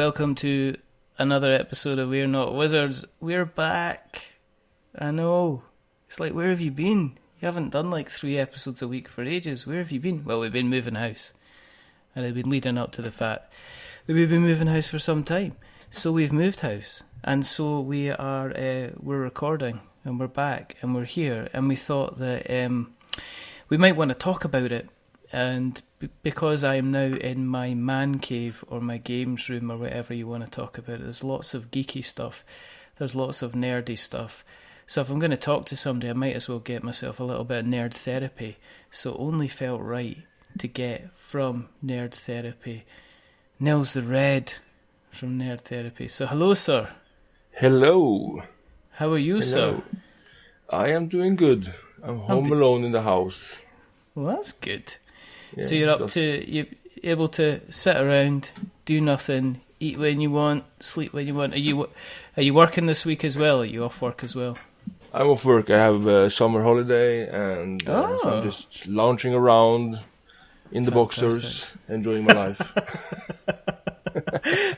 welcome to another episode of We're Not Wizards. We're back. I know. It's like, where have you been? You haven't done like 3 episodes a week for ages. Where have you been? Well, we've been moving house. And I've been leading up to the fact that we've been moving house for some time. So we've moved house. And so we're recording. And we're back. And we're here. And we thought that we might want to talk about it. And because I am now in my man cave or my games room or whatever you want to talk about, there's lots of geeky stuff. There's lots of nerdy stuff. So if I'm going to talk to somebody, I might as well get myself a little bit of nerd therapy. So it only felt right to get from Nerd Therapy, Nils the Red from Nerd Therapy. So hello, sir. Hello. How are you, Hello. sir? I am doing good. I'm home alone in the house. Well, that's good. Yeah, so you're able to sit around, do nothing, eat when you want, sleep when you want. Are you working this week as well? Are you off work as well? I'm off work. I have a summer holiday and so I'm just lounging around in the boxers, enjoying my life.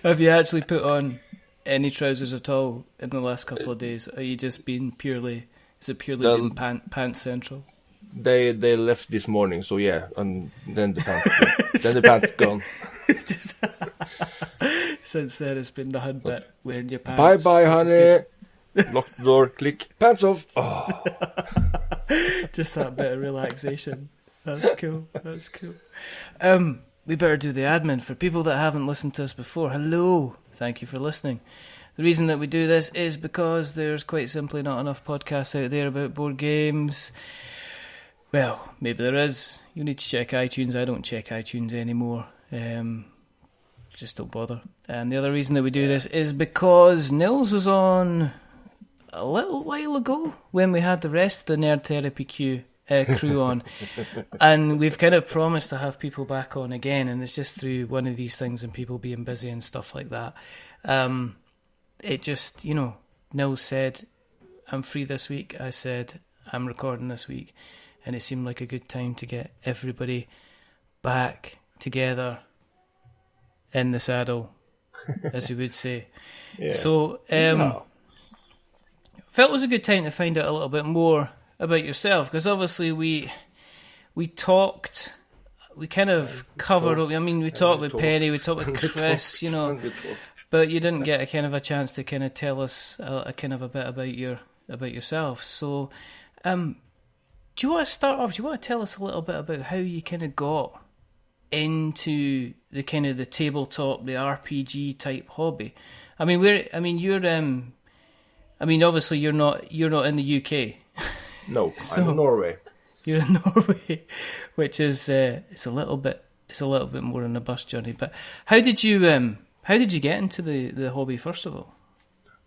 Have you actually put on any trousers at all in the last couple of days? Are you just been purely been pants central? They left this morning, so yeah, and then the pants gone. Since then, it's been the hunt bit wearing your pants. Bye, honey. Lock the door. Click. Pants off. Oh. Just that bit of relaxation. That's cool. We better do the admin for people that haven't listened to us before. Hello. Thank you for listening. The reason that we do this is because there's quite simply not enough podcasts out there about board games. Well, maybe there is. You need to check iTunes. I don't check iTunes anymore. Just don't bother. And the other reason that we do this is because Nils was on a little while ago when we had the rest of the Nerd Therapy crew on. And we've kind of promised to have people back on again. And it's just through one of these things and people being busy and stuff like that. It just, Nils said, I'm free this week. I said, I'm recording this week. And it seemed like a good time to get everybody back together in the saddle, as you would say. Yeah. So, felt it was a good time to find out a little bit more about yourself, because obviously we talked, we kind of covered. We talked with Penny, we talked with Chris, but you didn't get a kind of a chance to kind of tell us a kind of a bit about yourself. So, do you want to start off? Do you want to tell us a little bit about how you kind of got into the kind of the tabletop, the RPG type hobby? Obviously you're not in the UK. No, So, I'm in Norway. You're in Norway, which is it's a little bit more on a bus journey. But how did you get into the hobby first of all?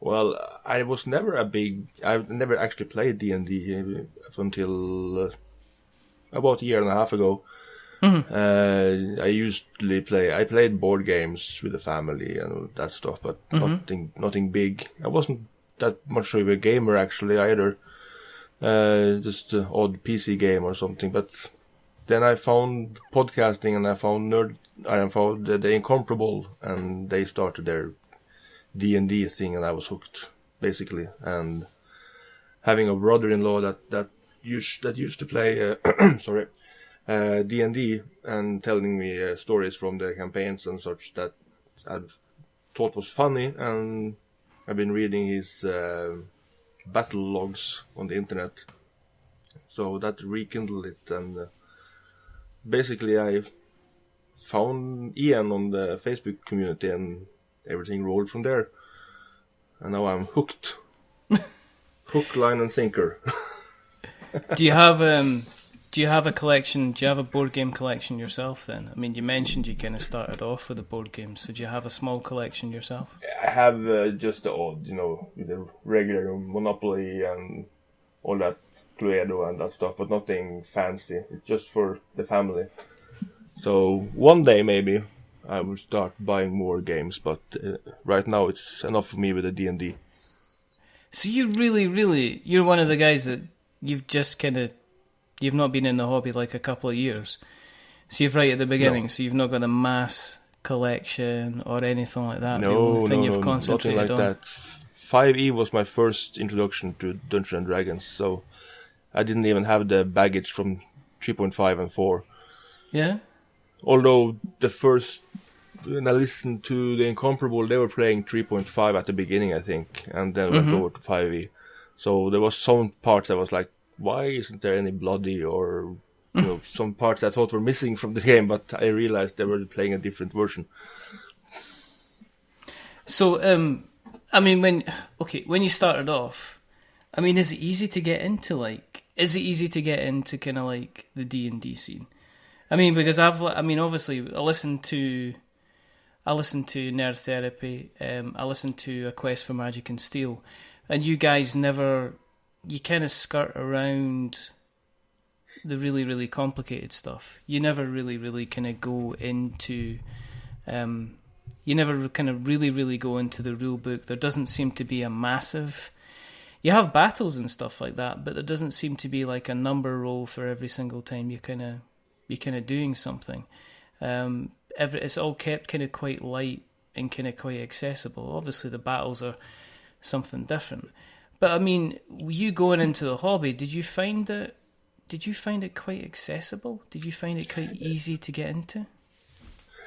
Well, I've never actually played D&D up until about a year and a half ago. Mm-hmm. I played board games with the family and that stuff, but nothing big. I wasn't that much of a gamer actually either. Just an odd PC game or something. But then I found podcasting and I found the Incomparable, and they started their D&D thing, and I was hooked basically. And having a brother-in-law that used to play D&D and telling me stories from the campaigns and such that I thought was funny, and I've been reading his battle logs on the internet, so that rekindled it. And basically I found Ian on the Facebook community and everything rolled from there, and now I'm hooked. Hook, line and sinker. Do you have a collection? Do you have a board game collection yourself then? I mean, you mentioned you kind of started off with the board games, so do you have a small collection yourself? I have just the odd, with the regular Monopoly and all that, Cluedo and that stuff, but nothing fancy. It's just for the family. So one day maybe I will start buying more games, but right now it's enough for me with the D&D. So you really, you're one of the guys that you've not been in the hobby like a couple of years. So you've right at the beginning, so you've not got a mass collection or anything like that? The No, only thing you've nothing concentrated like on? that. 5e was my first introduction to Dungeons and Dragons, so I didn't even have the baggage from 3.5 and 4. Yeah? Although when I listened to the Incomparable, they were playing 3.5 at the beginning, I think, and then went over to 5e. So there was some parts I was like, why isn't there any bloody or some parts I thought were missing from the game, but I realized they were playing a different version. So, I mean, when you started off, I mean, is it easy to get into kind of like the D&D scene? I mean, because obviously I listened to Nerd Therapy, I listened to A Quest for Magic and Steel, and you guys you kind of skirt around the really, really complicated stuff. You never really, really kind of go into, you never kind of really, really go into the rule book. There doesn't seem to be a massive, you have battles and stuff like that, but there doesn't seem to be like a number roll for every single time you're kind of doing something. It's all kept kind of quite light and kind of quite accessible. Obviously the battles are something different. But I mean, you going into the hobby, did you find it quite accessible? Did you find it quite easy to get into?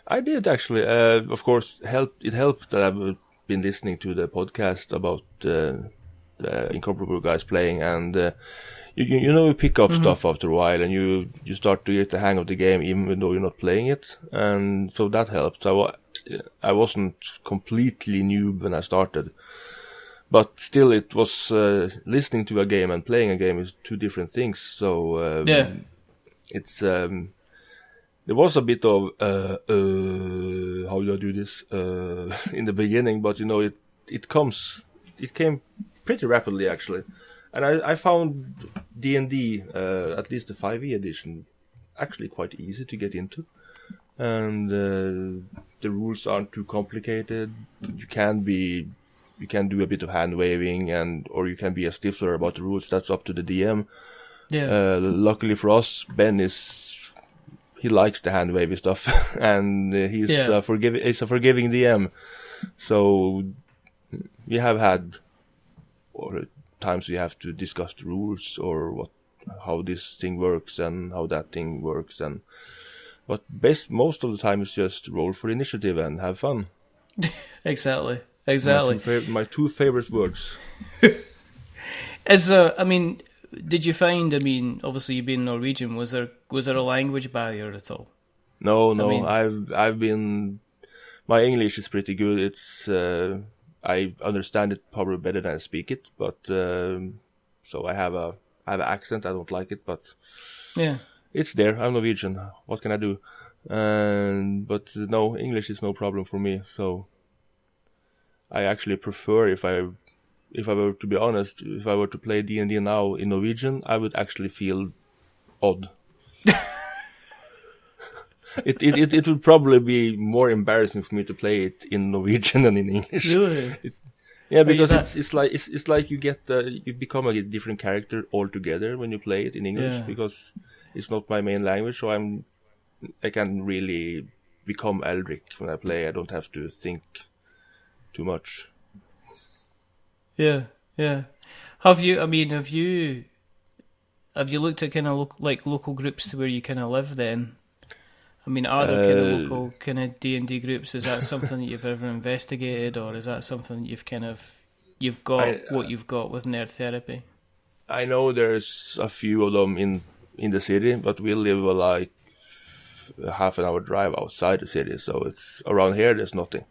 I did actually. Of course, it helped that I've been listening to the podcast about the Incomparable guys playing, and you pick up stuff after a while, and you start to get the hang of the game, even though you're not playing it, and so that helped. I wasn't completely noob when I started. But still, it was listening to a game and playing a game is two different things. So it's there was a bit of how do I do this in the beginning, but it came pretty rapidly actually, and I found D&D at least the 5e edition actually quite easy to get into, and the rules aren't too complicated. You can do a bit of hand waving, or you can be a stiffler about the rules. That's up to the DM. Yeah. Luckily for us, Ben he likes the hand wavy stuff, and he's a forgiving DM. So we have had times we have to discuss the rules or how this thing works and how that thing works, but most of the time it's just roll for initiative and have fun. Exactly. My two favorite words. Did you find? I mean, obviously you being Norwegian, was there a language barrier at all? No. I've been. My English is pretty good. It's I understand it probably better than I speak it, but so I have an accent. I don't like it, but yeah, it's there. I'm Norwegian. What can I do? But no, English is no problem for me. So I actually prefer, if I were to be honest, if I were to play D&D now in Norwegian, I would actually feel odd. It would probably be more embarrassing for me to play it in Norwegian than in English. Really? Because it's like you become a different character altogether when you play it in English, because it's not my main language, so I can really become Eldrick when I play. I don't have to think too much. Yeah. Have you looked at kind of local groups to where you kind of live then? I mean, are there kind of local kind of D&D groups? Is that something that you've ever investigated, or is that something that you've got what you've got with Nerd Therapy? I know there's a few of them in the city, but we live like a half an hour drive outside the city, so it's around here. There's nothing.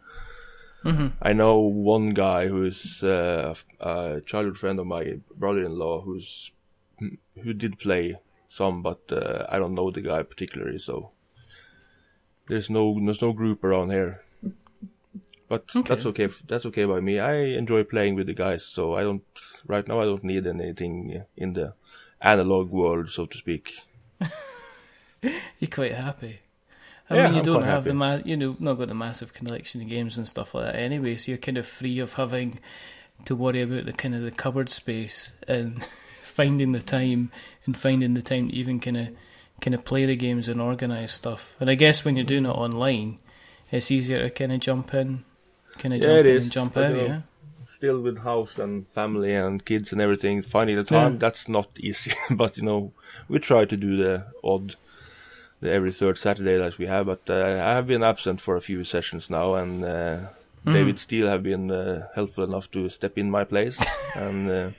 Mm-hmm. I know one guy who's a childhood friend of my brother-in-law who did play some, but I don't know the guy particularly, so there's no group around here. But that's okay. That's okay by me. I enjoy playing with the guys, so I don't need anything in the analog world, so to speak. You're quite happy. I mean, you I'm don't quite have happy. not got the massive collection of games and stuff like that anyway, so you're kind of free of having to worry about the kind of the cupboard space and finding the time to even kind of play the games and organise stuff. And I guess when you're doing it online, it's easier to kind of jump in, Yeah, it in is. and jump But, out. Yeah. Still with house and family and kids and everything, finding the time, Yeah. that's not easy. But, we try to do the every third Saturday that we have. But I have been absent for a few sessions now, and David Steele have been helpful enough to step in my place. And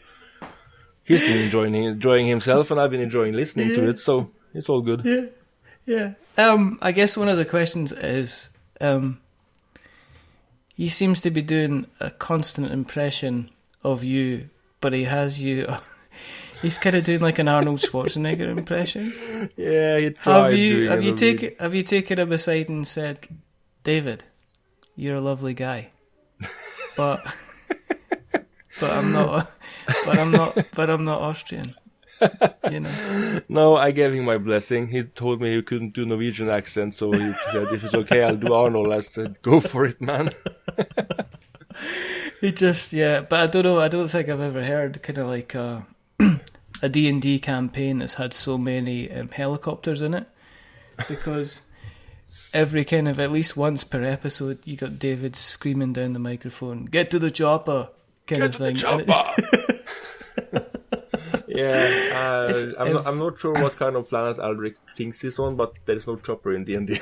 he's been enjoying himself, and I've been enjoying listening to it, so it's all good. Yeah. Yeah. I guess one of the questions is, he seems to be doing a constant impression of you, but he has you. He's kind of doing like an Arnold Schwarzenegger impression. Yeah, he tried. Have you taken him aside and said, "David, you're a lovely guy, but I'm not Austrian." No, I gave him my blessing. He told me he couldn't do Norwegian accent, so he said, if it's okay, I'll do Arnold. I said, go for it, man. But I don't know, I don't think I've ever heard kind of like a D&D campaign that's had so many helicopters in it, because every kind of, at least once per episode, you got David screaming down the microphone, "Get to the chopper," kind of thing. Get to the chopper! Yeah, I'm not sure what kind of planet Aldrich thinks he's on, but there's no chopper in D&D.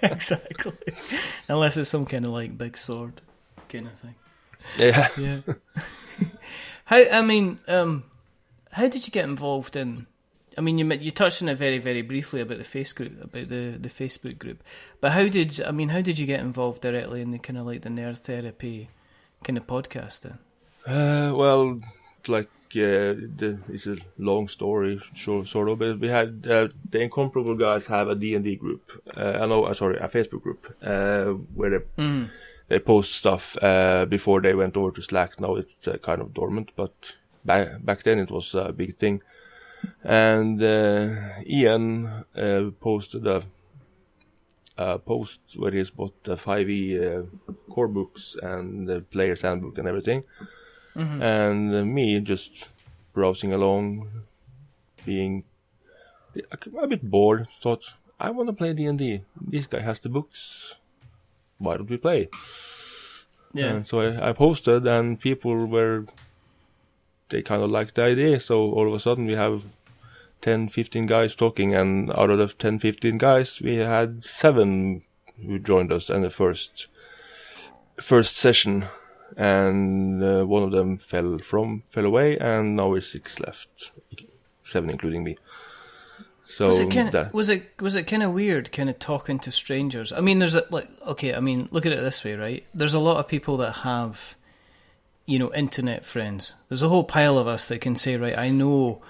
Exactly. Unless it's some kind of like big sword kind of thing. Yeah. Yeah. How did you get involved in? I mean, you touched on it very, very briefly about the the Facebook group. But how did you get involved directly in the kind of like the Nerd Therapy kind of podcast then? Well, like it's a long story, sort of. But we had the Incomparable guys have a D&D group. A Facebook group where they post stuff before they went over to Slack. Now it's kind of dormant, but back then it was a big thing. And Ian posted a post where he's bought the 5e core books and the player's handbook and everything. Mm-hmm. And me just browsing along, being a bit bored, thought, I want to play D&D. This guy has the books. Why don't we play? Yeah. And so I posted, and they kind of liked the idea. So all of a sudden we have 10, 15 guys talking, and out of the 10, 15 guys, we had 7 who joined us in the first session. And one of them fell away, and now we're 6 left, 7 including me. So was it kind of weird, kind of talking to strangers? I mean, look at it this way, right? There's a lot of people that have, internet friends. There's a whole pile of us that can say, right, I know,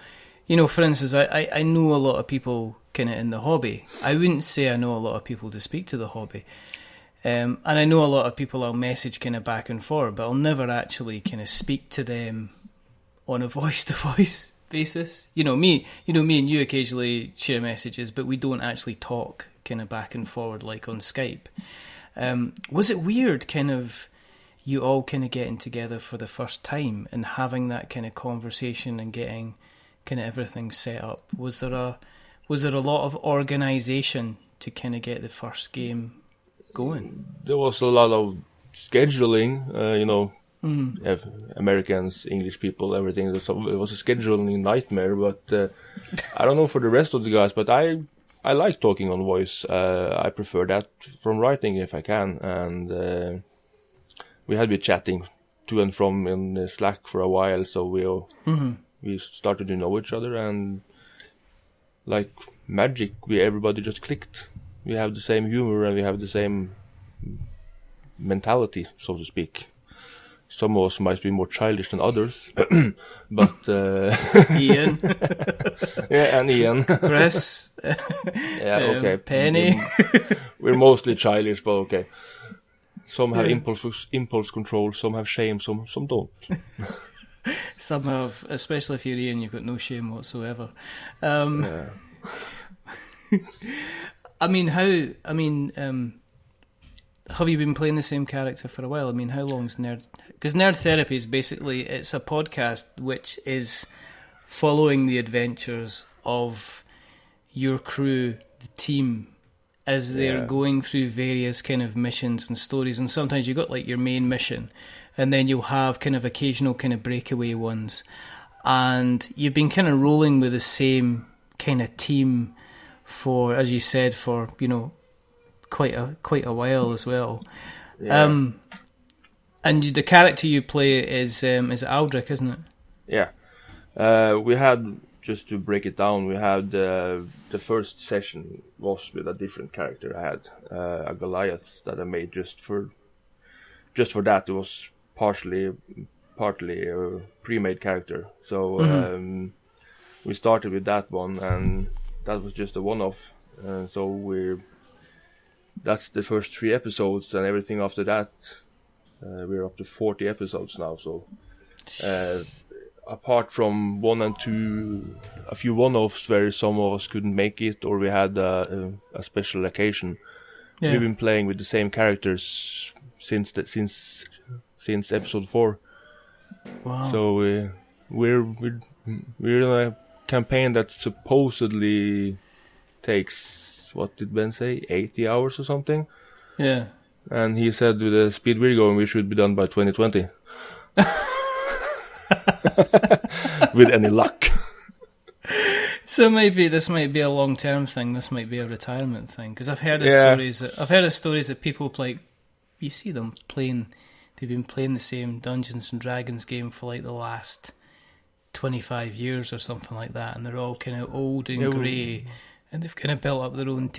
for instance, I know a lot of people kind of in the hobby. I wouldn't say I know a lot of people to speak to the hobby. And I know a lot of people I'll message kind of back and forth, but I'll never actually kind of speak to them on a voice-to-voice basis. Me and you occasionally share messages, but we don't actually talk kind of back and forward like on Skype. Was it weird kind of you all kind of getting together for the first time and having that kind of conversation and getting kind of everything set up? Was there a lot of organisation to kind of get the first game going? There was a lot of scheduling, Americans, English people, everything. So it was a scheduling nightmare, but I don't know for the rest of the guys, but I like talking on voice. I prefer that from writing if I can, and we had been chatting to and from in Slack for a while, so we started to know each other, and like magic, everybody just clicked. We have the same humor and we have the same mentality, so to speak. Some of us might be more childish than others, but Ian, yeah, and Ian, Chris, yeah, okay, Penny. We're mostly childish, but okay. Some have impulse control, some have shame, some don't. Some have, especially if you're Ian, you've got no shame whatsoever. Yeah. Have you been playing the same character for a while? I mean, how long's Nerd? Because Nerd Therapy is basically, it's a podcast which is following the adventures of your crew, the team, as they're going through various kind of missions and stories, and sometimes you got like your main mission, and then you'll have kind of occasional kind of breakaway ones, and you've been kind of rolling with the same kind of team for, as you said, for quite a while as well. Yeah. And the character you play is Aldrich, isn't it? Yeah. We had, just to break it down, we had the first session was with a different character. I had a Goliath that I made just for that. It was partly a pre-made character. So we started with that one, and that was just a one-off. So that's the first 3 episodes, and everything after that, we're up to 40 episodes now. So apart from 1 and 2, a few one-offs where some of us couldn't make it, or we had a special occasion, we've been playing with the same characters since episode 4. Wow. So we're in a campaign that supposedly takes, what did Ben say, 80 hours or something? Yeah. And he said with the speed we're going, we should be done by 2020. With any luck. So maybe this might be a long-term thing. This might be a retirement thing, because I've heard of stories. I've heard of stories that people like, you see them playing. They've been playing the same Dungeons and Dragons game for like the last 25 years or something like that, and they're all kind of old and grey, and they've kind of built up their own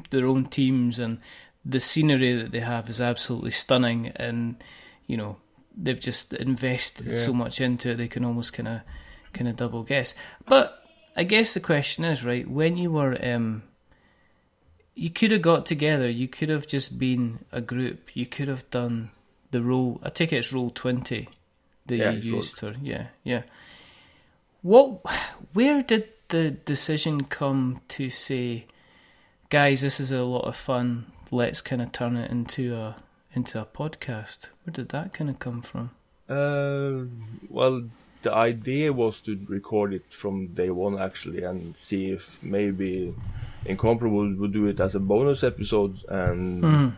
their own teams, and the scenery that they have is absolutely stunning, and they've just invested so much into it they can almost kind of double guess. But I guess the question is, right, when you were you could have got together, you could have just been a group, you could have done the roll, I take it it's roll 20 that you used for, where did the decision come to say, guys, this is a lot of fun, let's kind of turn it into a podcast? Where did that kind of come from? Well, the idea was to record it from day one, actually, and see if maybe Incomparable would do it as a bonus episode. And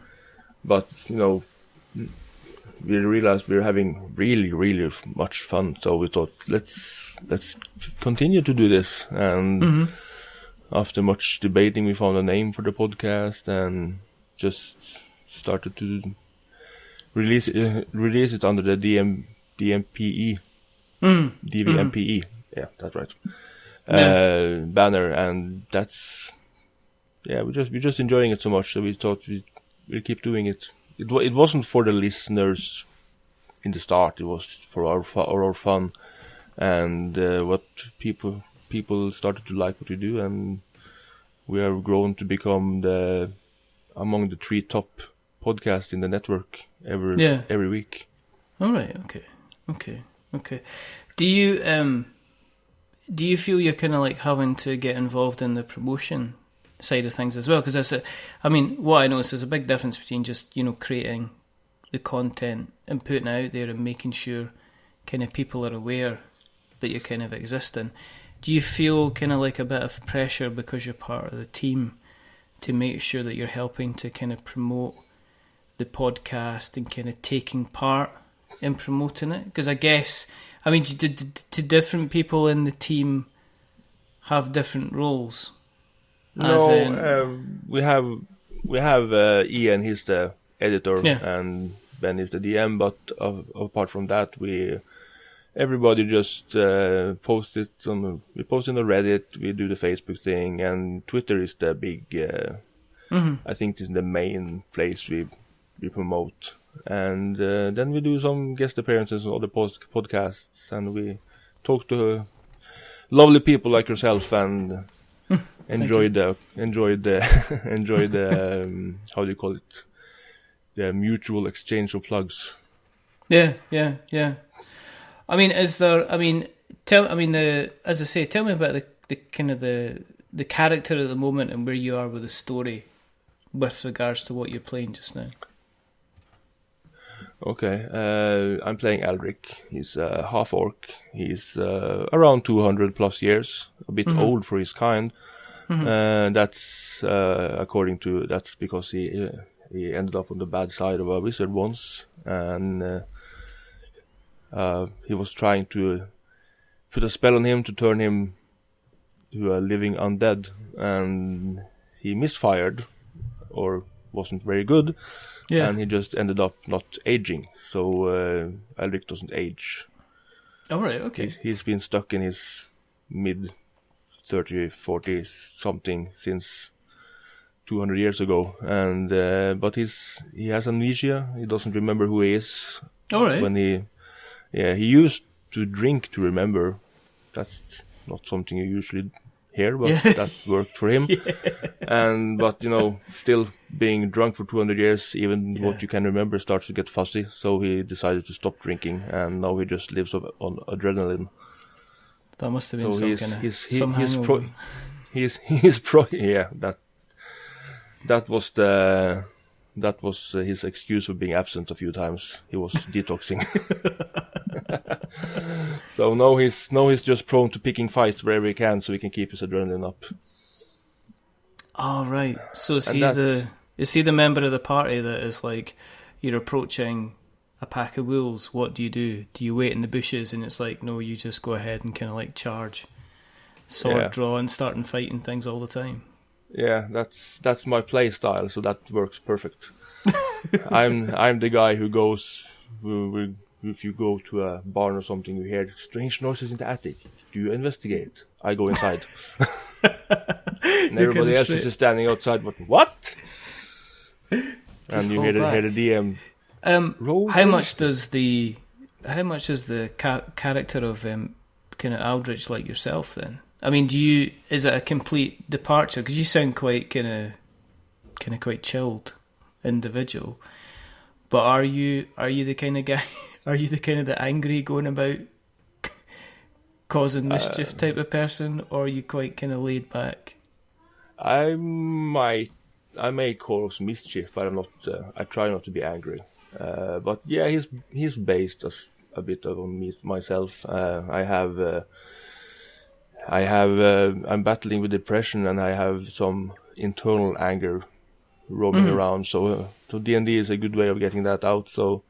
but we realized we were having really, really much fun, so we thought let's continue to do this. And after much debating, we found a name for the podcast and just started to release it under the DMPE. DVMPE. Yeah, that's right. Banner, and that's we're just enjoying it so much, so we thought we'll keep doing it. It wasn't for the listeners in the start. It was for our fun, and what people started to like what we do, and we have grown to become among the 3 top podcasts in the network every week. All right. Okay. Do you feel you're kind of like having to get involved in the promotion side of things as well? Because what I notice is a big difference between just creating the content and putting it out there and making sure kind of people are aware that you're kind of existing. Do you feel kind of like a bit of pressure because you're part of the team to make sure that you're helping to kind of promote the podcast and kind of taking part in promoting it? Because I guess, do different people in the team have different roles? No, we have Ian, he's the editor, and Ben is the DM. But apart from that, everybody just posts it we post on the Reddit, we do the Facebook thing, and Twitter is the big. I think this is the main place we promote, and then we do some guest appearances on other podcasts, and we talk to lovely people like yourself and enjoy the how do you call it, the mutual exchange of plugs. Yeah. Is there? As I say, tell me about the kind of the character at the moment and where you are with the story with regards to what you're playing just now. Okay, I'm playing Alric. He's a half orc. He's around 200 plus years, a bit old for his kind, That's that's because he ended up on the bad side of a wizard once, and he was trying to put a spell on him to turn him to a living undead, and he misfired or wasn't very good, and he just ended up not aging. So Elric doesn't age. Oh, right, okay. He's been stuck in his mid 30, 40 something since 200 years ago, and but he has amnesia. He doesn't remember who he is. All right. When he used to drink to remember. That's not something you usually hear, but that worked for him. But still being drunk for 200 years, even what you can remember starts to get fuzzy. So he decided to stop drinking, and now he just lives on adrenaline. That must have been that was his excuse for being absent a few times. He was detoxing. So now he's just prone to picking fights wherever he can, so he can keep his adrenaline up. Oh, right. So is he the member of the party that is like, you're approaching a pack of wolves, what do? Do you wait in the bushes? And it's like, no, you just go ahead and kind of like charge, sword draw, and start fighting things all the time. Yeah, that's my play style, so that works perfect. I'm the guy who goes. If you go to a barn or something, you hear strange noises in the attic. Do you investigate? I go inside. And everybody else is just standing outside. But what? And you hear the DM. How much is the character of kind of Aldrich like yourself then? I mean, is it a complete departure? Because you sound quite kind of quite chilled individual. But are you the kind of guy? Are you the kind of the angry, going about causing mischief type of person, or are you quite kind of laid back? I may cause mischief, but I'm not. I try not to be angry. But yeah, he's based a bit on myself. I'm battling with depression, and I have some internal anger roaming around. So D&D is a good way of getting that out. So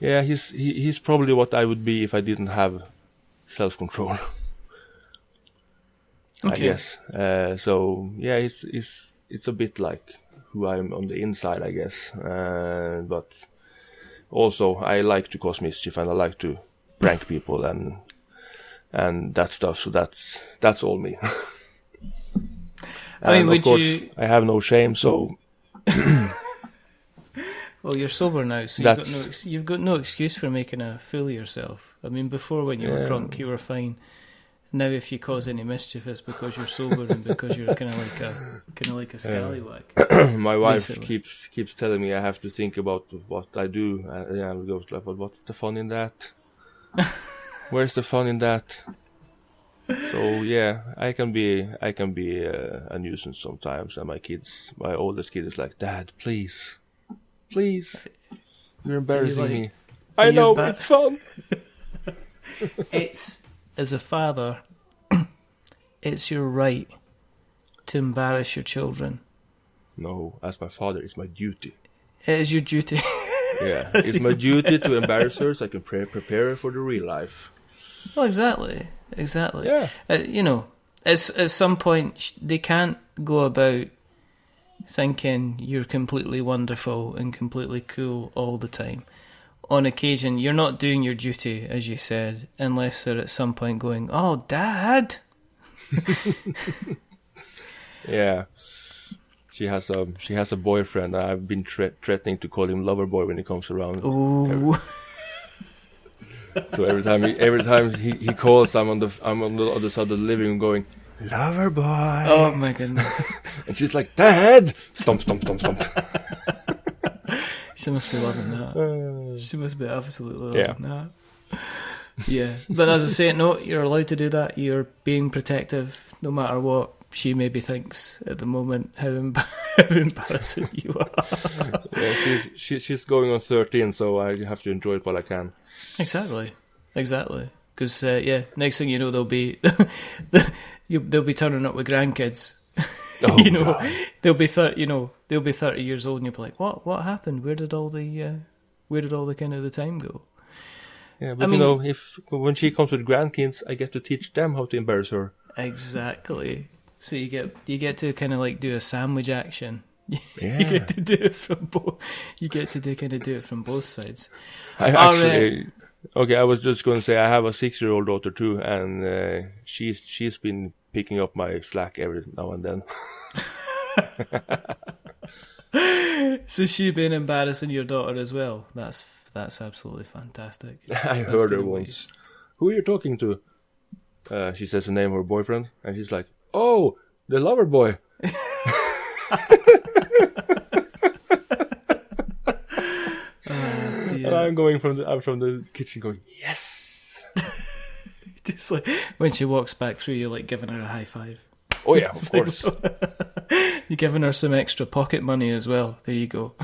yeah, he's probably what I would be if I didn't have self-control. Okay. I guess. So yeah, it's a bit like who I'm on the inside, I guess. But also I like to cause mischief, and I like to prank people and that stuff. So that's all me. I mean, of course, I have no shame. So. Well, you're sober now, so you've got no excuse for making a fool of yourself. I mean, before when you were drunk, you were fine. Now, if you cause any mischief, it's because you're sober and because you're kind of like a scallywag. My wife keeps telling me I have to think about what I do, and goes like, "But what's the fun in that? Where's the fun in that?" So yeah, I can be a nuisance sometimes, and my oldest kid is like, "Dad, please, you're embarrassing me." I know, it's fun. It's, as a father, it's your right to embarrass your children. No, as my father, it's my duty. It is your duty. Yeah, it's my duty to embarrass her so I can prepare her for the real life. Well, exactly. Yeah. At some point, they can't go about thinking you're completely wonderful and completely cool all the time. On occasion, you're not doing your duty, as you said, unless they're at some point going, "Oh, Dad." Yeah. She has a boyfriend. I've been threatening to call him Loverboy when he comes around. Ooh. So every time he calls, I'm on the other side of the living room going, "Loverboy." Oh my goodness. And she's like, "Dad!" Stomp. She must be loving that. She must be absolutely loving that. Yeah. But as I say, no, you're allowed to do that. You're being protective, no matter what she maybe thinks at the moment, how embarrassing you are. Yeah, she's going on 13, so I have to enjoy it while I can. Exactly. Because, next thing you know, there'll be they'll be turning up with grandkids. Oh, you know, God. they'll be 30 years old, and you'll be like, what happened? Where did all the kind of the time go? Yeah, but if when she comes with grandkids, I get to teach them how to embarrass her. Exactly. So you get to kind of like do a sandwich action. Yeah. You get to do it from both. You get to do it from both sides. I was just going to say I have a 6-year-old daughter too, and she's been picking up my slack every now and then. So she's been embarrassing your daughter as well. That's absolutely fantastic. I heard her once. Who are you talking to? She says the name of her boyfriend, and she's like, "Oh, the lover boy." And I'm from the kitchen going, yes. Just like when she walks back through, you're like giving her a high five. Oh yeah, of course. You're giving her some extra pocket money as well. There you go.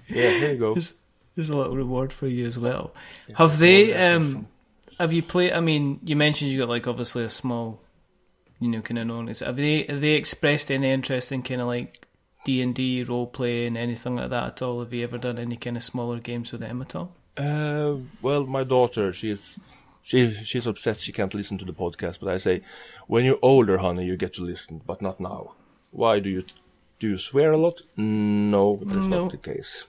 Yeah, here you go. There's a little reward for you as well. Yeah, have they? Have you played? I mean, you mentioned you got like obviously a small, kind of knowledge. Have they expressed any interest in kind of like D&D role playing, anything like that at all? Have you ever done any kind of smaller games with them at all? Well, my daughter, she's upset she can't listen to the podcast, but I say, when you're older, honey, you get to listen, but not now. Why do you swear a lot? No, that's not the case.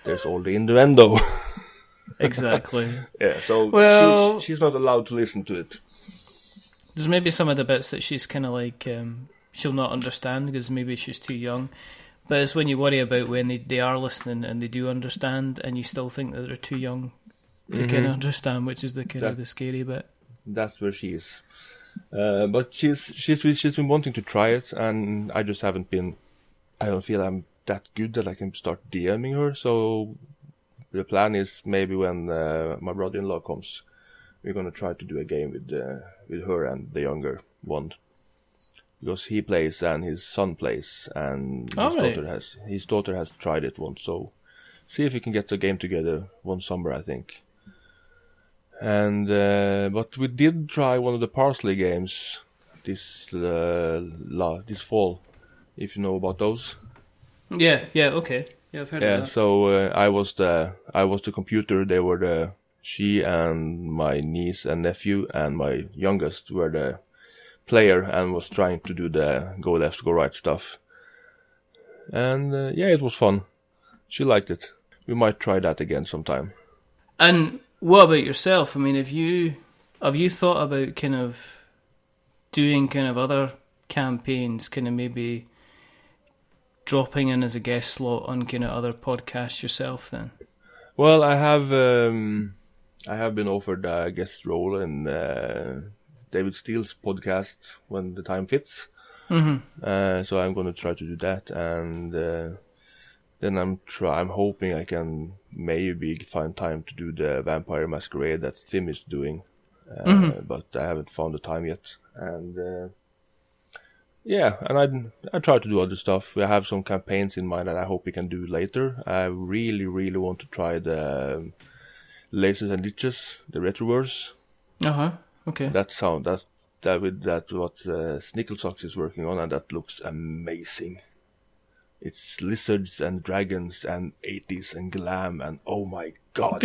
There's all the innuendo. Exactly. Yeah, so she's not allowed to listen to it. There's maybe some of the bits that she's kind of like she'll not understand because maybe she's too young. But it's when you worry about when they are listening and they do understand, and you still think that they're too young to kind of understand, which is the kind of the scary bit. That's where she is. But she's been wanting to try it, and I just haven't been. I don't feel I'm that good that I can start DMing her. So the plan is maybe when my brother-in-law comes, we're gonna try to do a game with her and the younger one. Because he plays and his son plays, and his daughter has tried it once. So see if we can get the game together one summer, I think. And but we did try one of the Parsley games this fall, if you know about those. Yeah, okay. Yeah, I've heard of that. So I was the computer. They were she and my niece and nephew and my youngest were the player and was trying to do the go left, go right stuff. And it was fun. She liked it. We might try that again sometime. And what about yourself? I mean, have you thought about kind of doing kind of other campaigns, kind of maybe dropping in as a guest slot on kind of other podcasts yourself then? Well, I have been offered a guest role in David Steele's podcast when the time fits. Mm-hmm. So I'm going to try to do that, and then I'm hoping I can maybe find time to do the Vampire Masquerade that Tim is doing, but I haven't found the time yet. And and I try to do other stuff. We have some campaigns in mind that I hope we can do later. I really, really want to try the Lasers and Liches, the Retroverse. Okay. That's what Snicklesocks is working on, and that looks amazing. It's lizards and dragons and 80s and glam, and oh my god.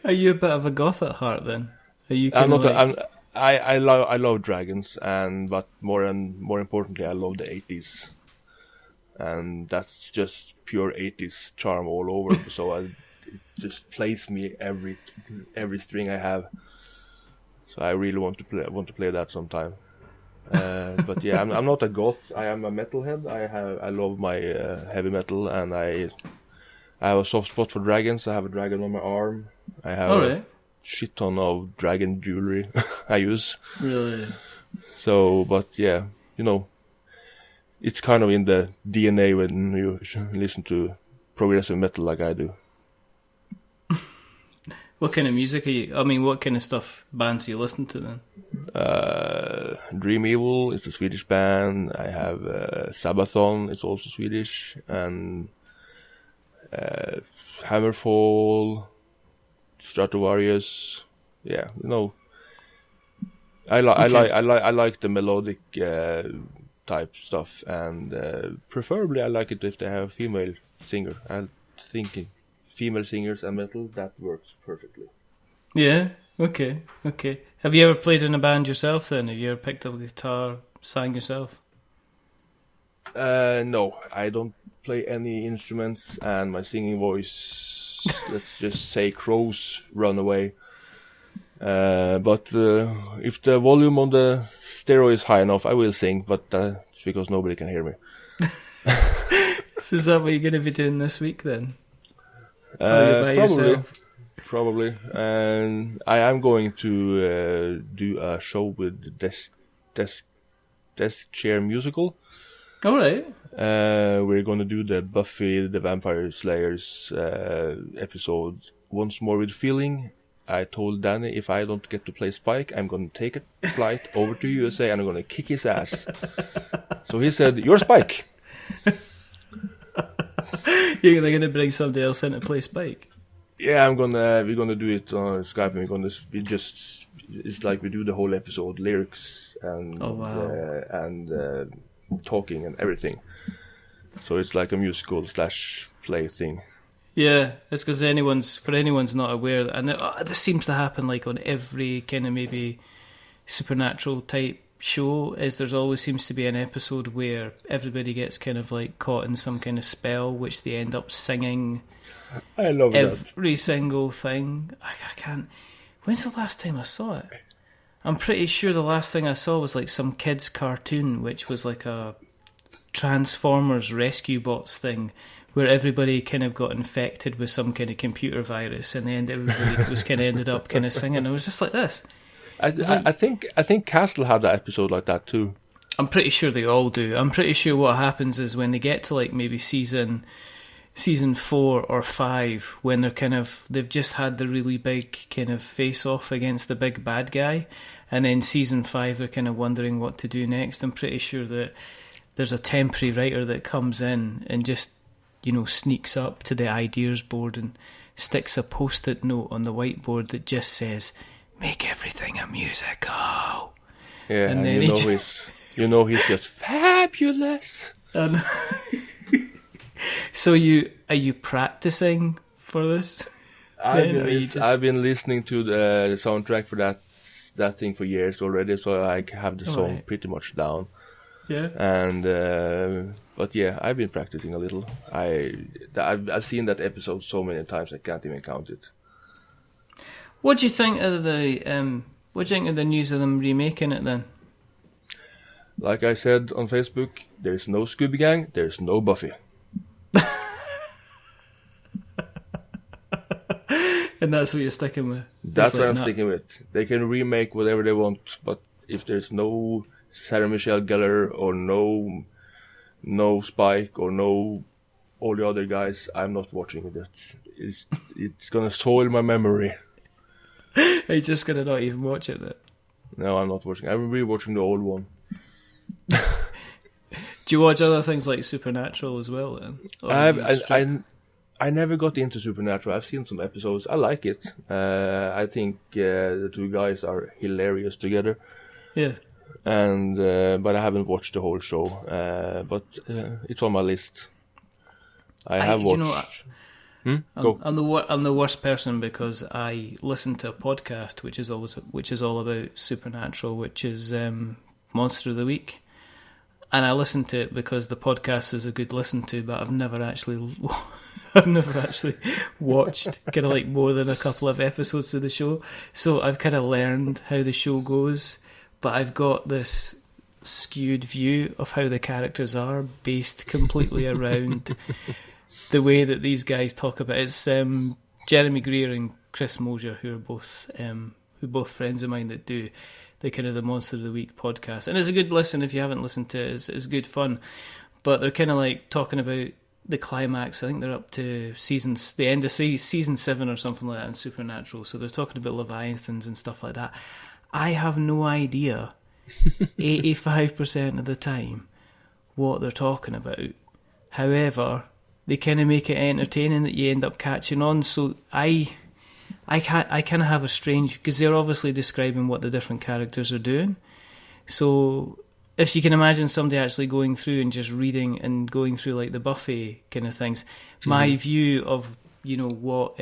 Are you a bit of a goth at heart then? Are you? I love dragons, but more importantly, I love the 80s, and that's just pure 80s charm all over. So it just plays me every string I have. So I really want to play that sometime. But yeah, I'm not a goth. I am a metalhead. I love my heavy metal, and I have a soft spot for dragons. I have a dragon on my arm. I have a shit ton of dragon jewelry I use. Really? So, but yeah, it's kind of in the DNA when you listen to progressive metal like I do. What kind of music are you? I mean, what kind of bands are you listening to then? Dream Evil is a Swedish band. I have Sabaton, it's also Swedish, and Hammerfall, Stratovarius. Yeah, I Okay. like the melodic type stuff, and preferably I like it if they have a female singer. I'm thinking female singers and metal, that works perfectly. Yeah. Okay. Okay. Have you ever played in a band yourself? Then, have you ever picked up a guitar, sang yourself? No, I don't play any instruments, and my singing voice, let's just say, crows run away. But if the volume on the stereo is high enough, I will sing, but it's because nobody can hear me. So is that what you're going to be doing this week then? Are you by Probably, yourself? probably. And I am going to do a show with the desk chair musical. All right. We're going to do the Buffy the Vampire Slayers episode once more with feeling. I told Danny if I don't get to play Spike, I'm going to take a flight over to USA and I'm going to kick his ass. So he said, "You're Spike." They're going to bring somebody else in to play Spike. Yeah, we're gonna do it on Skype. It's like we do the whole episode, lyrics and Oh, wow. Talking and everything. So it's like a musical / play thing. Yeah, it's because anyone's not aware, and this seems to happen like on every kind of maybe supernatural type show. Is there's always seems to be an episode where everybody gets kind of like caught in some kind of spell, which they end up singing. I love that. Every single thing. I can't. When's the last time I saw it? I'm pretty sure the last thing I saw was like some kids' cartoon, which was like a Transformers Rescue Bots thing, where everybody kind of got infected with some kind of computer virus, and then everybody was kind of ended up kind of singing. It was just like this. I think Castle had that episode like that too. I'm pretty sure they all do. I'm pretty sure what happens is when they get to like maybe season 4 or 5, when they've just had the really big kind of face off against the big bad guy, and then season 5 they're kind of wondering what to do next. I'm pretty sure that there's a temporary writer that comes in and just, sneaks up to the ideas board and sticks a post-it note on the whiteboard that just says, "Make everything a musical." Yeah, and then he's just fabulous. And so are you practicing for this? I've been listening to the soundtrack for that thing for years already, so I have the song pretty much down. Yeah. And but yeah, I've been practicing a little. I've seen that episode so many times I can't even count it. What do you think of the news of them remaking it then? Like I said on Facebook, there's no Scooby Gang, there's no Buffy. And that's what you're sticking with? That's what I'm sticking with. They can remake whatever they want, but if there's no Sarah Michelle Gellar or no Spike or no all the other guys, I'm not watching it. It's gonna soil my memory. Are you just gonna not even watch it then? No, I'm not watching. I'm rewatching the old one. Do you watch other things like Supernatural as well then? I never got into Supernatural. I've seen some episodes. I like it. I think the two guys are hilarious together. Yeah. And but I haven't watched the whole show. But it's on my list. I have watched. I'm the worst person because I listen to a podcast which is all about Supernatural, which is Monster of the Week, and I listen to it because the podcast is a good listen to, but I've never actually watched kind of like more than a couple of episodes of the show, so I've kind of learned how the show goes, but I've got this skewed view of how the characters are based completely around the way that these guys talk about it. It's Jeremy Greer and Chris Mosier, who are both friends of mine that do the kind of the Monster of the Week podcast, and it's a good listen if you haven't listened to it. It's good fun, but they're kind of like talking about the climax. I think they're up to the end of season 7 or something like that in Supernatural. So they're talking about Leviathans and stuff like that. I have no idea 85% of the time what they're talking about. However, they kind of make it entertaining that you end up catching on. So I I kind of have a strange, because they're obviously describing what the different characters are doing. So if you can imagine somebody actually going through and just reading and going through like the Buffy kind of things, my view of, you know, what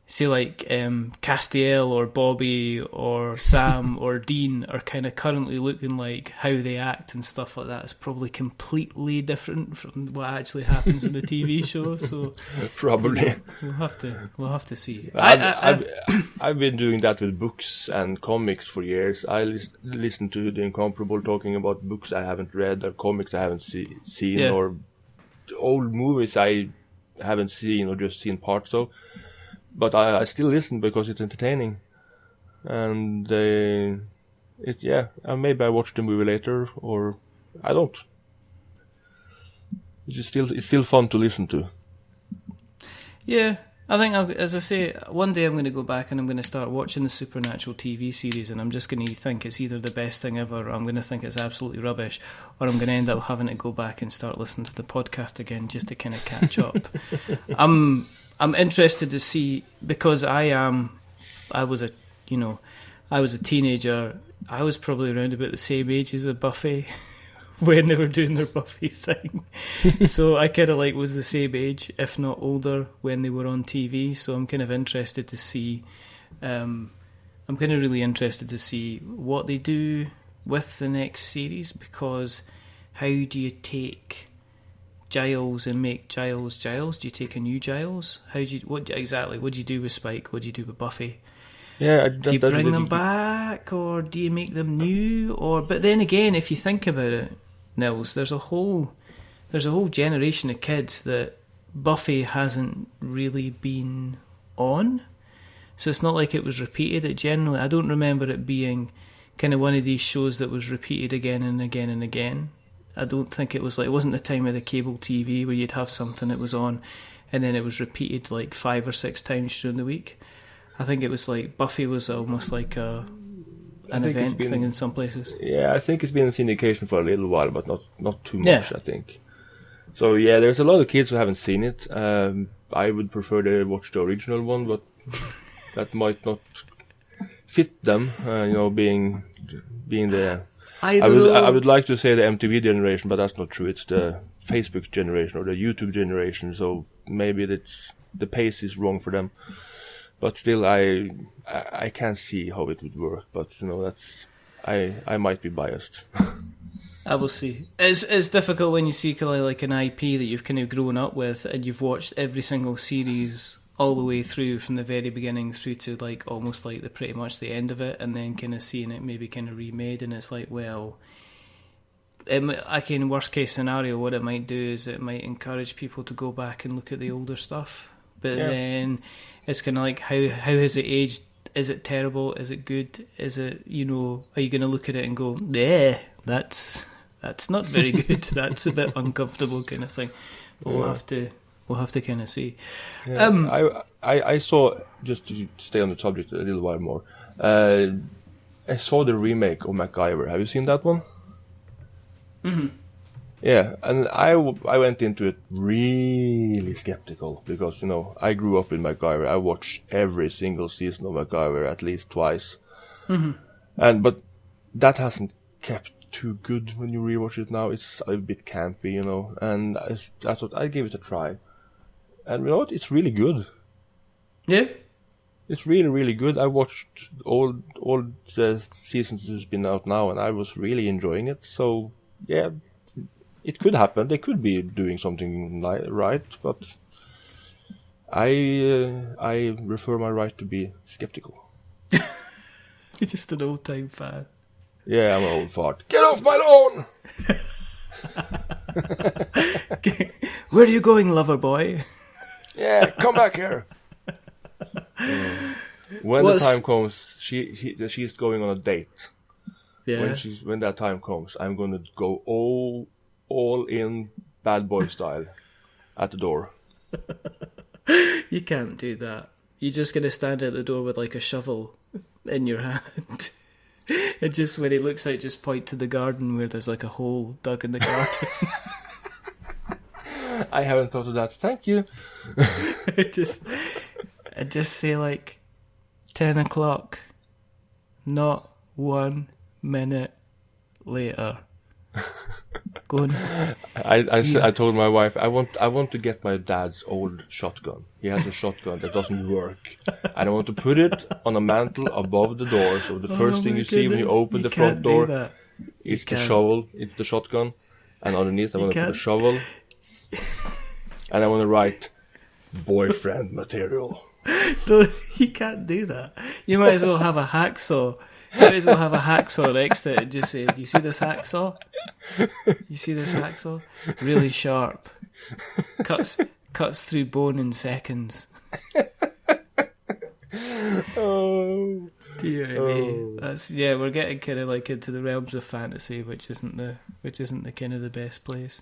say like Castiel or Bobby or Sam or Dean are kind of currently looking like, how they act and stuff like that is probably completely different from what actually happens in the TV show. So probably we'll have to see. I've been doing that with books and comics for years. I listen to The Incomparable talking about books I haven't read or comics I haven't seen or old movies I haven't seen or just seen parts of. But I still listen because it's entertaining, and maybe I watch the movie later or I don't. It's still fun to listen to. Yeah, I think as I say, one day I'm going to go back and I'm going to start watching the Supernatural TV series, and I'm just going to think it's either the best thing ever, or I'm going to think it's absolutely rubbish, or I'm going to end up having to go back and start listening to the podcast again just to kind of catch up. I'm interested to see, because I was a teenager. I was probably around about the same age as a Buffy when they were doing their Buffy thing. So I kind of like was the same age, if not older, when they were on TV. So I'm kind of interested to see. I'm kind of really interested to see what they do with the next series, because how do you take Giles and make Giles? Do you take a new Giles? What do you do with Spike? What do you do with Buffy? Yeah, do you bring them back, or do you make them new? But then again, if you think about it, Nils, there's a whole generation of kids that Buffy hasn't really been on. So it's not like it was repeated. I don't remember it being kind of one of these shows that was repeated again and again and again. I don't think it wasn't the time of the cable TV where you'd have something that was on and then it was repeated like 5 or 6 times during the week. I think it was like Buffy was almost like an event thing in some places. Yeah, I think it's been in syndication for a little while, but not too much, I think. So yeah, there's a lot of kids who haven't seen it. I would prefer they watch the original one, but that might not fit them, being the... I would like to say the MTV generation, but that's not true. It's the Facebook generation or the YouTube generation. So maybe the pace is wrong for them. But still, I can't see how it would work. But I might be biased. I will see. It's difficult when you see kind of like an IP that you've kind of grown up with and you've watched every single series all the way through from the very beginning through to like almost like pretty much the end of it, and then kind of seeing it maybe kind of remade, and it's like, well, worst case scenario, what it might do is it might encourage people to go back and look at the older stuff, but then it's kind of like, how has it aged? Is it terrible? Is it good? Is it, are you going to look at it and go, yeah, that's not very good. That's a bit uncomfortable kind of thing. But we'll have to kind of see. Yeah, I saw, just to stay on the subject a little while more, I saw the remake of MacGyver. Have you seen that one? Mm-hmm. Yeah, and I went into it really skeptical because, I grew up in MacGyver. I watched every single season of MacGyver at least twice. Mm-hmm. But that hasn't kept too good when you rewatch it now. It's a bit campy, and I thought I'd give it a try. And you know what? It's really good. Yeah. It's really, really good. I watched all the seasons that's been out now, and I was really enjoying it. So, yeah, it could happen. They could be doing something right, but I refer my right to be skeptical. You're just an old-time fan. Yeah, I'm an old fart. Get off my lawn! Where are you going, lover boy? Yeah, come back here. When the time comes, she's going on a date. Yeah. When that time comes, I'm going to go all in bad boy style at the door. You can't do that. You're just going to stand at the door with like a shovel in your hand. And just when he looks out, just point to the garden where there's like a hole dug in the garden. I haven't thought of that. Thank you. and just say like 10 o'clock, not 1 minute later. Go on. I told my wife I want to get my dad's old shotgun. He has a shotgun that doesn't work, and I want to put it on a mantle above the door. So the first thing you see when you open the front door, it's the shovel, it's the shotgun, and underneath I want to put a shovel, and I want to write boyfriend material. No, you can't do that. You might as well have a hacksaw. You might as well have a hacksaw next to it and just say, "Do you see this hacksaw? You see this hacksaw? Really sharp. Cuts through bone in seconds." Oh dear me. That's we're getting kind of like into the realms of fantasy, which isn't the kind of the best place.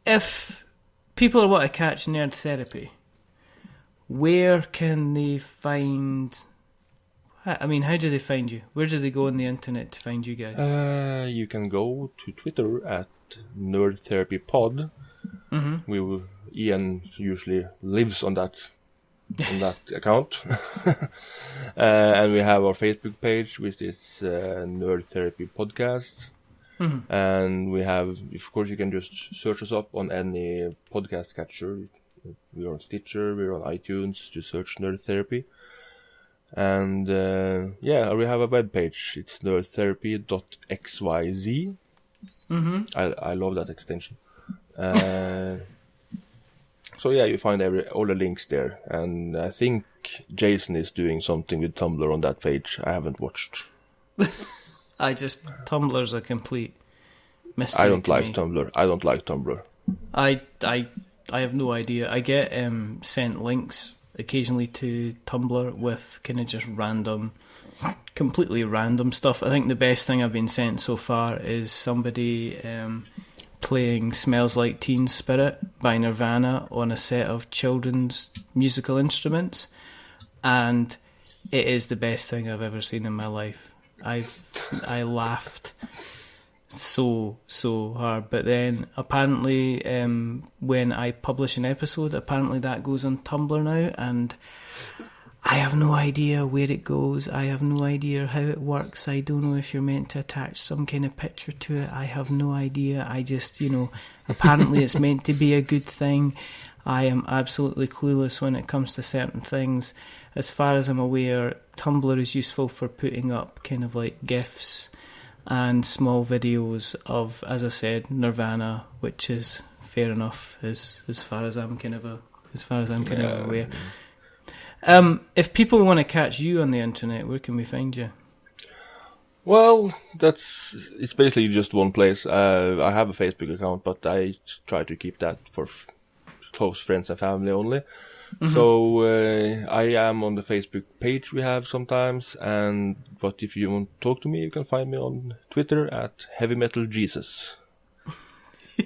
If people want to catch Nerd Therapy, where can they find? I mean, how do they find you? Where do they go on the internet to find you guys? You can go to Twitter at Nerd Therapy Pod. Mm-hmm. Ian usually lives on that account, and we have our Facebook page, which is Nerd Therapy Podcast. Mm-hmm. And we have, of course, you can just search us up on any podcast catcher. We're on Stitcher, we're on iTunes. Just search Nerd Therapy. And we have a webpage. It's nerdtherapy.xyz. Mm-hmm. I love that extension. So you find all the links there. And I think Jason is doing something with Tumblr on that page. I haven't watched. Tumblr's a complete mystery. I don't like Tumblr. I have no idea. I get sent links occasionally to Tumblr with kind of just completely random stuff. I think the best thing I've been sent so far is somebody playing Smells Like Teen Spirit by Nirvana on a set of children's musical instruments, and it is the best thing I've ever seen in my life. I laughed so hard, but then apparently when I publish an episode, apparently that goes on Tumblr now, and I have no idea where it goes. I have no idea how it works. I don't know if you're meant to attach some kind of picture to it. I have no idea. I just, apparently it's meant to be a good thing. I am absolutely clueless when it comes to certain things. As far as I'm aware, Tumblr is useful for putting up kind of like GIFs and small videos of, as I said, Nirvana, which is fair enough as far as I'm kind of aware. If people want to catch you on the internet, where can we find you? Well, it's basically just one place. I have a Facebook account, but I try to keep that for close friends and family only. Mm-hmm. So I am on the Facebook page we have sometimes, but if you want to talk to me, you can find me on Twitter at Heavy Metal Jesus.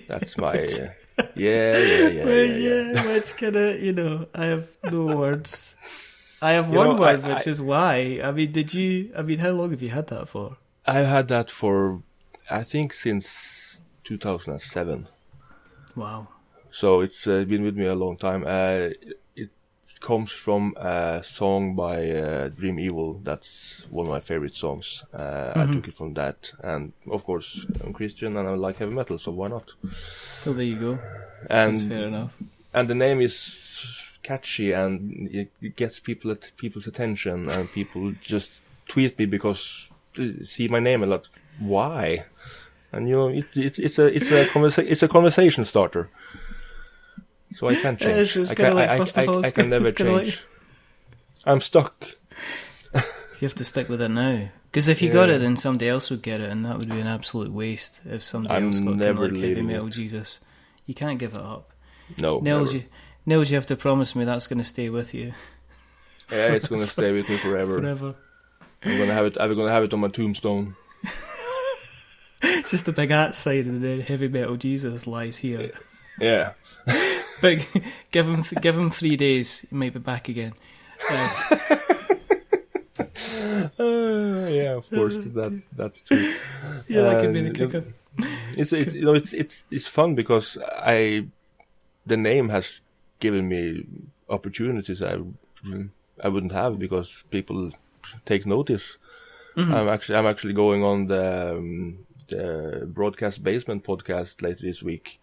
That's my Which kind of I have no words. I have one word, which is why. I mean, how long have you had that for? I've had that for, I think, since 2007. Wow. So it's been with me a long time. It comes from a song by Dream Evil. That's one of my favorite songs. I took it from that. And, of course, I'm Christian and I like heavy metal, so why not? Well, there you go. And, that's fair enough. And the name is catchy and it gets people's attention, and people just tweet me because they see my name a lot. Why? And it's a conversation starter. So I can't change. I can never change. I'm stuck. You have to stick with it now. Because if you got it, then somebody else would get it, and that would be an absolute waste if somebody else got kind of like Heavy Metal Jesus. You can't give it up. No. Nils, you have to promise me that's going to stay with you. Yeah, it's going to stay with me forever. Forever. I'm going to have it on my tombstone. Just the big at sign, and then Heavy Metal Jesus lies here. Yeah. But give him 3 days, he might be back again. Yeah, of course, that's true. Yeah, that could be the kicker. It's fun because the name has given me opportunities I wouldn't have because people take notice. Mm-hmm. I'm actually going on the Broadcast Basement podcast later this week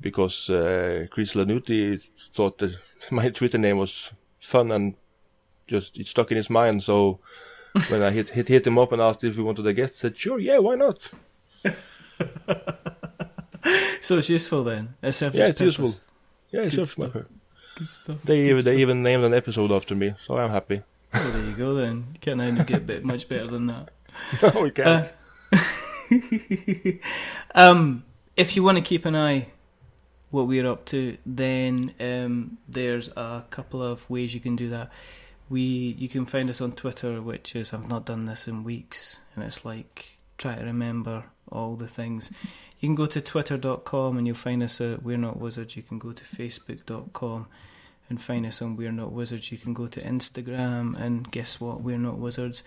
because Chris Lanuti thought that my Twitter name was fun and just it stuck in his mind. So when I hit him up and asked if he wanted a guest, he said, "Sure, yeah, why not?" So it's useful then. It's useful. Yeah, it serves my purpose. Good stuff. They even named an episode after me, so I'm happy. Well, there you go then. You can't get much better than that. No, we can't. If you want to keep an eye what we're up to, then there's a couple of ways you can do that. You can find us on Twitter, which is, I've not done this in weeks, and it's like try to remember all the things. You can go to twitter.com and you'll find us at We're Not Wizards. You can go to facebook.com and find us on We're Not Wizards. You can go to Instagram and guess what? We're Not Wizards.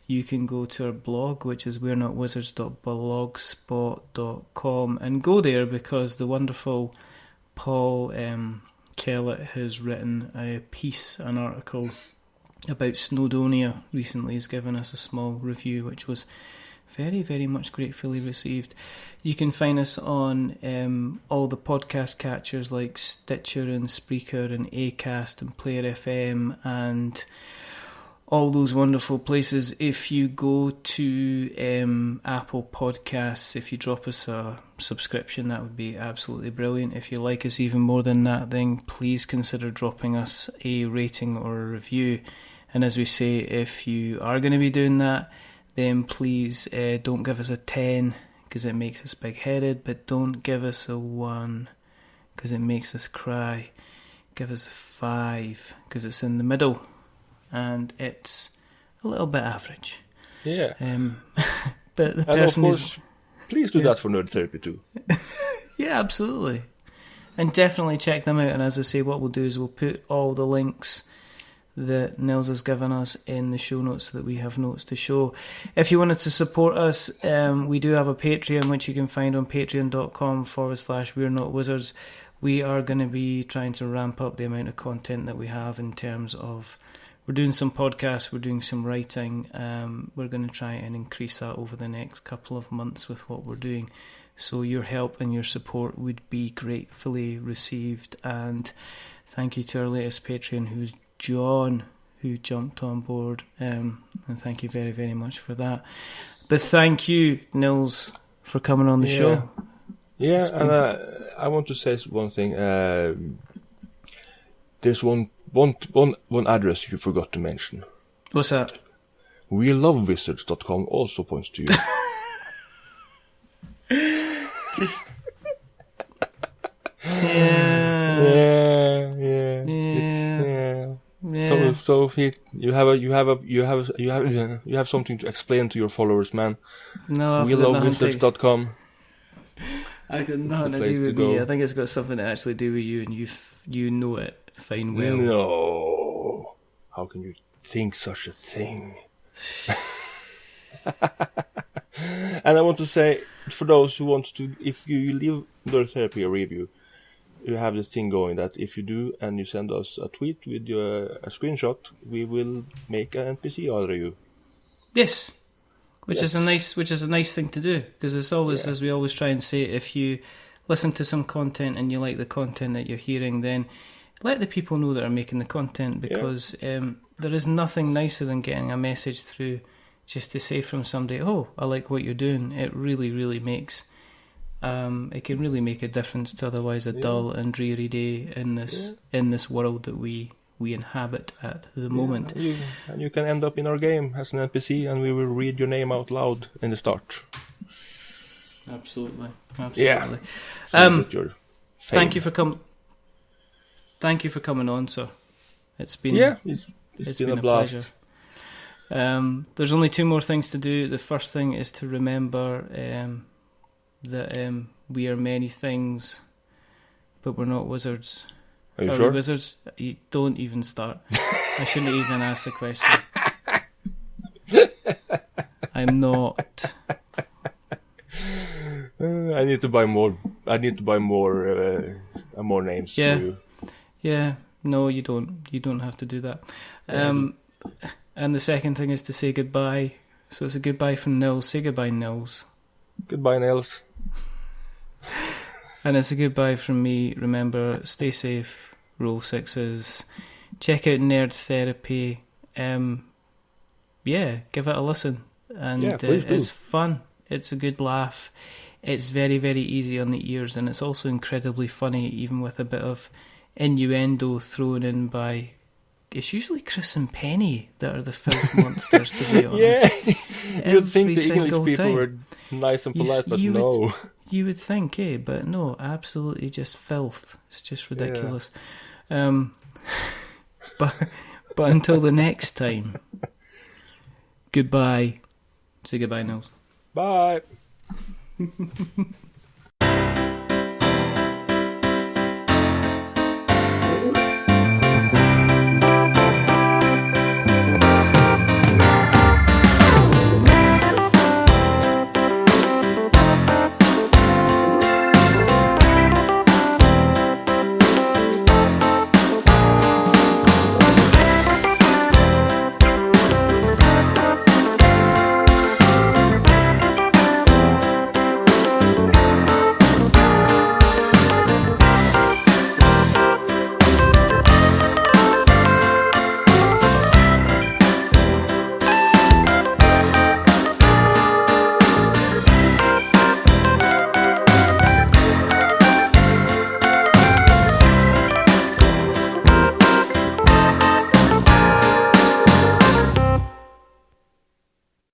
You can go to our blog, which is we're not wizards.blogspot.com, and go there because the wonderful Paul Kellett has written a piece, an article about Snowdonia recently. He's given us a small review, which was very, very much gratefully received. You can find us on all the podcast catchers like Stitcher and Spreaker and Acast and Player FM and all those wonderful places. If you go to Apple Podcasts, if you drop us a subscription, that would be absolutely brilliant. If you like us even more than that, then please consider dropping us a rating or a review. And as we say, if you are going to be doing that, then please don't give us a 10 because it makes us big-headed, but don't give us a 1 because it makes us cry. Give us a 5 because it's in the middle and it's a little bit average. Yeah. But the and person of course, please do that for Nerd Therapy too. Yeah, absolutely. And definitely check them out. And as I say, what we'll do is we'll put all the links that Nils has given us in the show notes so that we have notes to show. If you wanted to support us, we do have a Patreon, which you can find on patreon.com/We're Not Wizards. We are going to be trying to ramp up the amount of content that we have in terms of, we're doing some podcasts, we're doing some writing. We're going to try and increase that over the next couple of months with what we're doing. So your help and your support would be gratefully received. And thank you to our latest Patreon, who's John, who jumped on board, and thank you very, very much for that. But thank you, Nils, for coming on the show. Yeah, and I want to say one thing. There's one address you forgot to mention. What's that? WeLoveWizards.com also points to you. Just So you have something to explain to your followers, man. No, WeLoveWizards.com. I got nothing to do with me. I think it's got something to actually do with you, and you know it fine well. No, how can you think such a thing? And I want to say, for those who want to, if you leave Nerd Therapy a review, you have this thing going that if you do and you send us a tweet with a screenshot, we will make an NPC out of you. Yes, which is a nice thing to do, because it's always, as we always try and say, if you listen to some content and you like the content that you're hearing, then let the people know that are making the content, because there is nothing nicer than getting a message through just to say from somebody, "Oh, I like what you're doing." It really, really makes. It can really make a difference to otherwise a dull and dreary day in this world that we inhabit at the moment. And you can end up in our game as an NPC, and we will read your name out loud in the start. Absolutely. Yeah. Thank you for coming on, sir. It's been it's been a blast. Pleasure. There's only 2 more things to do. The first thing is to remember that we are many things, but we're not wizards. Are you sure? We wizards? You don't even start. I shouldn't even ask the question. I'm not. I need to buy more. More names for you. Yeah. No, you don't. You don't have to do that. And the second thing is to say goodbye. So it's a goodbye from Nils. Say goodbye, Nils. Goodbye, Nils. And it's a goodbye from me. Remember, stay safe, roll sixes, check out Nerd Therapy. Yeah, give it a listen. And it's fun. It's a good laugh. It's very, very easy on the ears, and it's also incredibly funny, even with a bit of innuendo thrown in by... It's usually Chris and Penny that are the filth monsters, to be honest. Yeah, you'd think the English people were nice and polite, but no. You would think, but no, absolutely just filth. It's just ridiculous. Yeah. But until the next time, goodbye. Say goodbye, Nils. Bye.